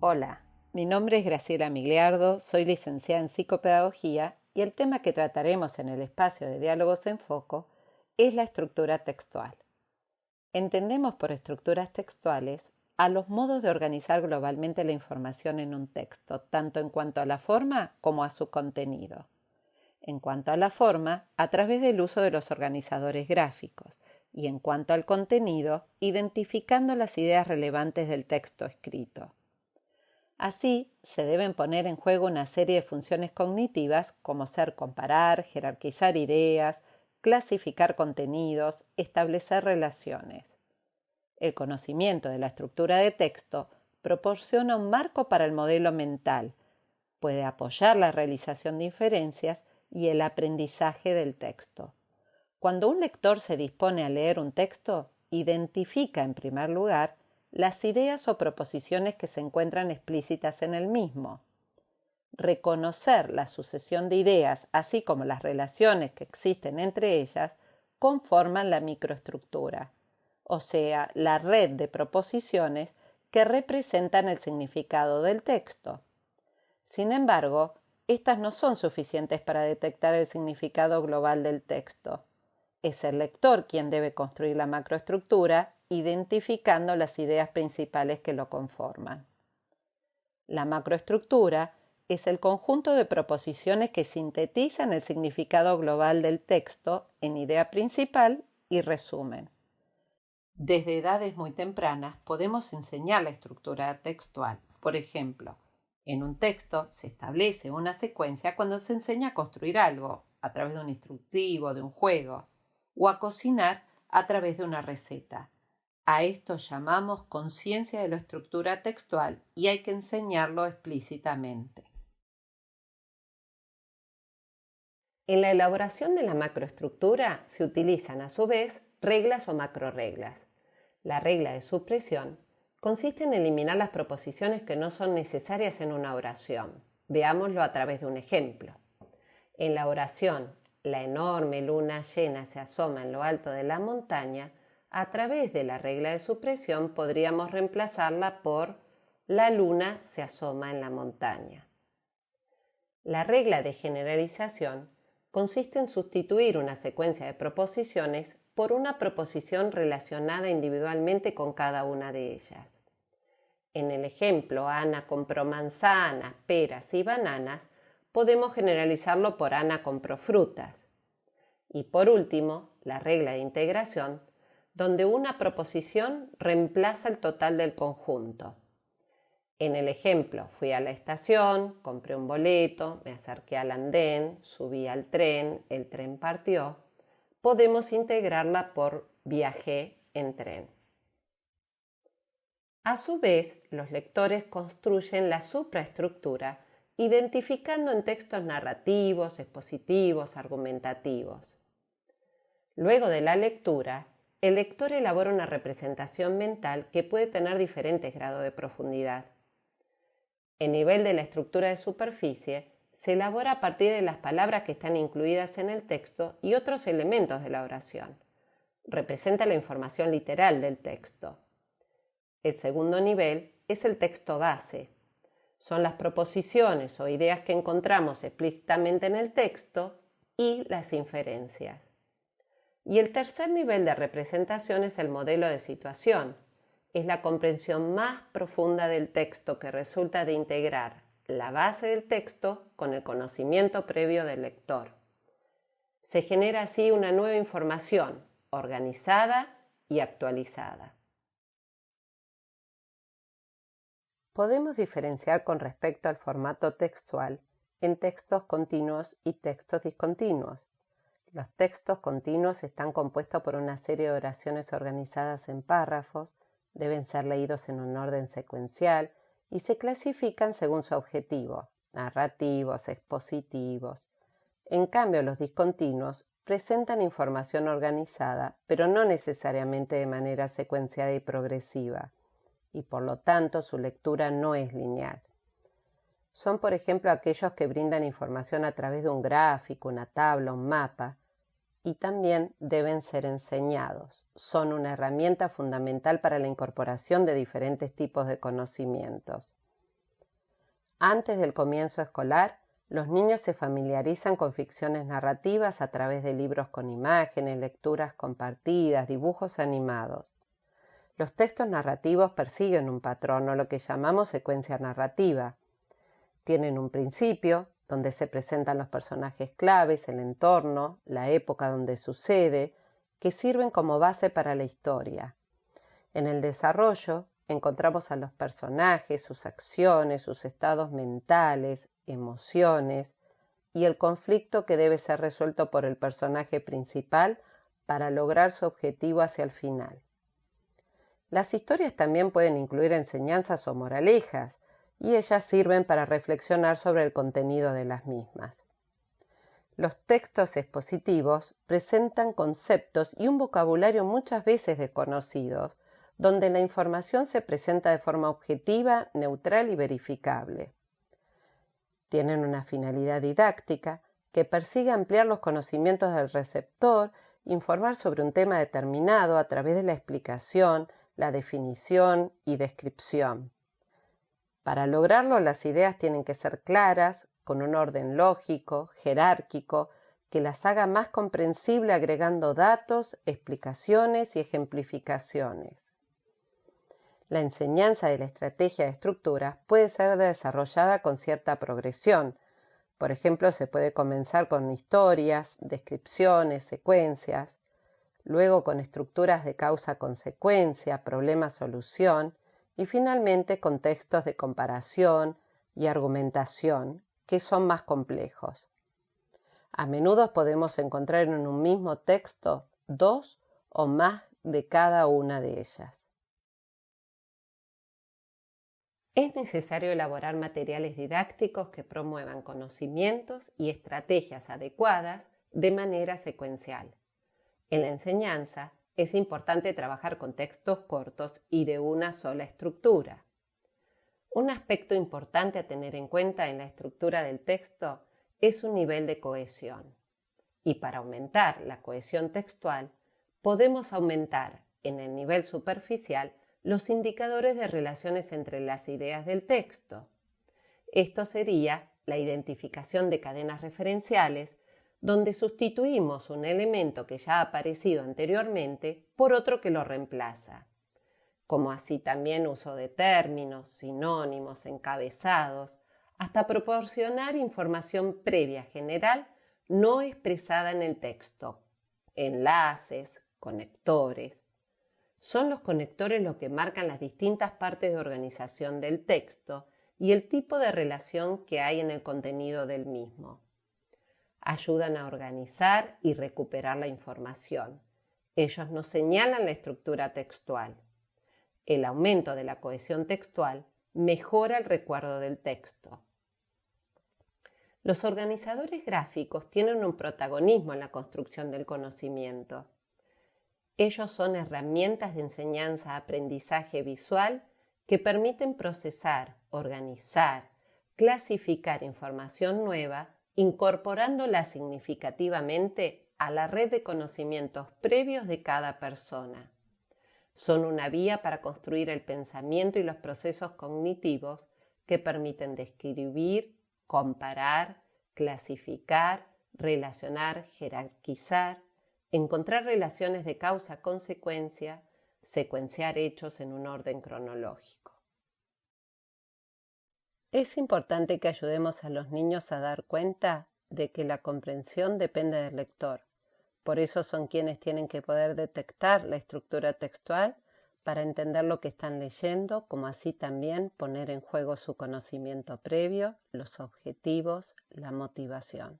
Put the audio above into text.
Hola, mi nombre es Graciela Migliardo, soy licenciada en psicopedagogía y el tema que trataremos en el espacio de Diálogos en Foco es la estructura textual. Entendemos por estructuras textuales a los modos de organizar globalmente la información en un texto, tanto en cuanto a la forma como a su contenido. En cuanto a la forma, a través del uso de los organizadores gráficos, y en cuanto al contenido, identificando las ideas relevantes del texto escrito. Así, se deben poner en juego una serie de funciones cognitivas como ser comparar, jerarquizar ideas, clasificar contenidos, establecer relaciones. El conocimiento de la estructura de texto proporciona un marco para el modelo mental, puede apoyar la realización de inferencias y el aprendizaje del texto. Cuando un lector se dispone a leer un texto, identifica en primer lugar las ideas o proposiciones que se encuentran explícitas en el mismo. Reconocer la sucesión de ideas, así como las relaciones que existen entre ellas, conforman la microestructura, o sea, la red de proposiciones que representan el significado del texto. Sin embargo, estas no son suficientes para detectar el significado global del texto. Es el lector quien debe construir la macroestructura, identificando las ideas principales que lo conforman. La macroestructura es el conjunto de proposiciones que sintetizan el significado global del texto en idea principal y resumen. Desde edades muy tempranas podemos enseñar la estructura textual. Por ejemplo, en un texto se establece una secuencia cuando se enseña a construir algo, a través de un instructivo, de un juego, o a cocinar a través de una receta. A esto llamamos conciencia de la estructura textual y hay que enseñarlo explícitamente. En la elaboración de la macroestructura se utilizan a su vez reglas o macroreglas. La regla de supresión consiste en eliminar las proposiciones que no son necesarias en una oración. Veámoslo a través de un ejemplo. En la oración "la enorme luna llena se asoma en lo alto de la montaña", a través de la regla de supresión podríamos reemplazarla por "la luna se asoma en la montaña". La regla de generalización consiste en sustituir una secuencia de proposiciones por una proposición relacionada individualmente con cada una de ellas. En el ejemplo Ana compró manzanas, peras y bananas, podemos generalizarlo por Ana compró frutas. Y por último, la regla de integración, donde una proposición reemplaza el total del conjunto. En el ejemplo, fui a la estación, compré un boleto, me acerqué al andén, subí al tren, el tren partió. Podemos integrarla por viajé en tren. A su vez, los lectores construyen la supraestructura identificando en textos narrativos, expositivos, argumentativos. Luego de la lectura, el lector elabora una representación mental que puede tener diferentes grados de profundidad. El nivel de la estructura de superficie se elabora a partir de las palabras que están incluidas en el texto y otros elementos de la oración. Representa la información literal del texto. El segundo nivel es el texto base. Son las proposiciones o ideas que encontramos explícitamente en el texto y las inferencias. Y el tercer nivel de representación es el modelo de situación. Es la comprensión más profunda del texto que resulta de integrar la base del texto con el conocimiento previo del lector. Se genera así una nueva información, organizada y actualizada. Podemos diferenciar con respecto al formato textual en textos continuos y textos discontinuos. Los textos continuos están compuestos por una serie de oraciones organizadas en párrafos, deben ser leídos en un orden secuencial y se clasifican según su objetivo, narrativos, expositivos. En cambio, los discontinuos presentan información organizada, pero no necesariamente de manera secuenciada y progresiva, y por lo tanto su lectura no es lineal. Son, por ejemplo, aquellos que brindan información a través de un gráfico, una tabla, un mapa, y también deben ser enseñados. Son una herramienta fundamental para la incorporación de diferentes tipos de conocimientos. Antes del comienzo escolar, los niños se familiarizan con ficciones narrativas a través de libros con imágenes, lecturas compartidas, dibujos animados. Los textos narrativos persiguen un patrón o lo que llamamos secuencia narrativa. Tienen un principio, donde se presentan los personajes claves, el entorno, la época donde sucede, que sirven como base para la historia. En el desarrollo encontramos a los personajes, sus acciones, sus estados mentales, emociones y el conflicto que debe ser resuelto por el personaje principal para lograr su objetivo hacia el final. Las historias también pueden incluir enseñanzas o moralejas, y ellas sirven para reflexionar sobre el contenido de las mismas. Los textos expositivos presentan conceptos y un vocabulario muchas veces desconocidos, donde la información se presenta de forma objetiva, neutral y verificable. Tienen una finalidad didáctica que persigue ampliar los conocimientos del receptor, informar sobre un tema determinado a través de la explicación, la definición y descripción. Para lograrlo, las ideas tienen que ser claras, con un orden lógico, jerárquico, que las haga más comprensible agregando datos, explicaciones y ejemplificaciones. La enseñanza de la estrategia de estructuras puede ser desarrollada con cierta progresión. Por ejemplo, se puede comenzar con historias, descripciones, secuencias, luego con estructuras de causa-consecuencia, problema-solución, y finalmente con textos de comparación y argumentación, que son más complejos. A menudo podemos encontrar en un mismo texto dos o más de cada una de ellas. Es necesario elaborar materiales didácticos que promuevan conocimientos y estrategias adecuadas de manera secuencial. En la enseñanza, es importante trabajar con textos cortos y de una sola estructura. Un aspecto importante a tener en cuenta en la estructura del texto es su nivel de cohesión. Y para aumentar la cohesión textual, podemos aumentar en el nivel superficial los indicadores de relaciones entre las ideas del texto. Esto sería la identificación de cadenas referenciales, donde sustituimos un elemento que ya ha aparecido anteriormente por otro que lo reemplaza, como así también uso de términos, sinónimos, encabezados, hasta proporcionar información previa general no expresada en el texto, enlaces, conectores. Son los conectores los que marcan las distintas partes de organización del texto y el tipo de relación que hay en el contenido del mismo. Ayudan a organizar y recuperar la información. Ellos nos señalan la estructura textual. El aumento de la cohesión textual mejora el recuerdo del texto. Los organizadores gráficos tienen un protagonismo en la construcción del conocimiento. Ellos son herramientas de enseñanza-aprendizaje visual que permiten procesar, organizar, clasificar información nueva, incorporándola significativamente a la red de conocimientos previos de cada persona. Son una vía para construir el pensamiento y los procesos cognitivos que permiten describir, comparar, clasificar, relacionar, jerarquizar, encontrar relaciones de causa-consecuencia, secuenciar hechos en un orden cronológico. Es importante que ayudemos a los niños a dar cuenta de que la comprensión depende del lector. Por eso son quienes tienen que poder detectar la estructura textual para entender lo que están leyendo, como así también poner en juego su conocimiento previo, los objetivos, la motivación.